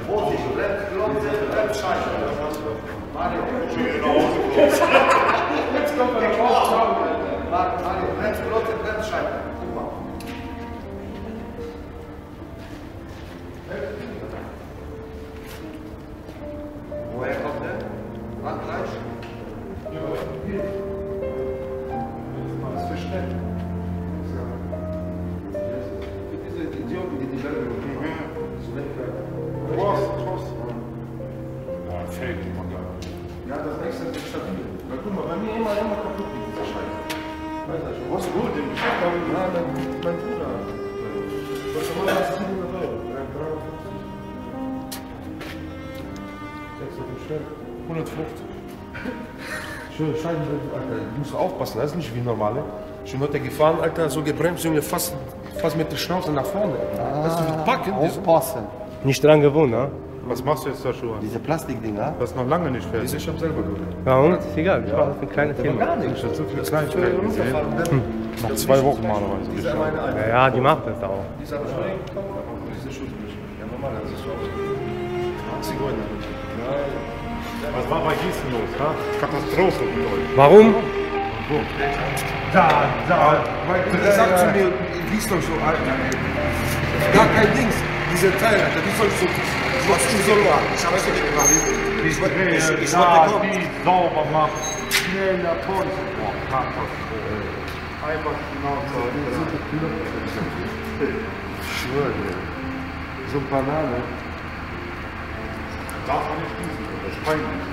Vorsicht, Bremsklotze, Bremsscheibe. Mario, jetzt kommt er raus. Mario, Bremsklotze, Bremsscheibe. Guck mal. Woher kommt der? Frankreich? Ja, hier. Das ist für schnell. Diese Idioten, die Welt Trost. Ja, fake, man da. Ja, das nächste ist stabil. Weil guck mal, bei mir immer kaputt geht dieser Scheiß. Weiß ich schon. Was gut, den Geschäft haben wir mein Bruder. Was soll man das 700 Euro? 150. Schön, Scheibenbremse, Alter. Du musst aufpassen, das ist nicht wie normale. Schon hat er gefahren, Alter, so gebremst, Junge, fast mit der Schnauze nach vorne. Das ist wie Packen. Aufpassen. Nicht dran gewohnt, ne? Was machst du jetzt da, Schuhe? Diese Plastikdinger. Das ist noch lange nicht fertig. Ich hab selber gemacht. Ja, und? Ist egal, ich mache das ein kleines Thema. Gar nicht. Ich habe so viele Kleinigkeiten gesehen. Noch 2 Wochen normalerweise. Dieser meine Alter. Ja, ja, die macht das auch. Dieser diese Schutzbrüche. Ja, normal, das ist so. Zigeuner. Was war bei Gießen los? Ha? Katastrophe mit euch. Warum? Da. Der sagt zu mir, wie ist doch so, Alter. Gar kein Dings. Diese Teile, Alter, die soll so. Was du so machen? Ich hab's nicht gemacht. Ich wollte kommen. Die sauber machen. Schnell nach vorne. Boah, Katastrophe. Einfach Schnauze. Ich schwöre dir. So Banane. Darf man nicht gießen, das ist peinlich.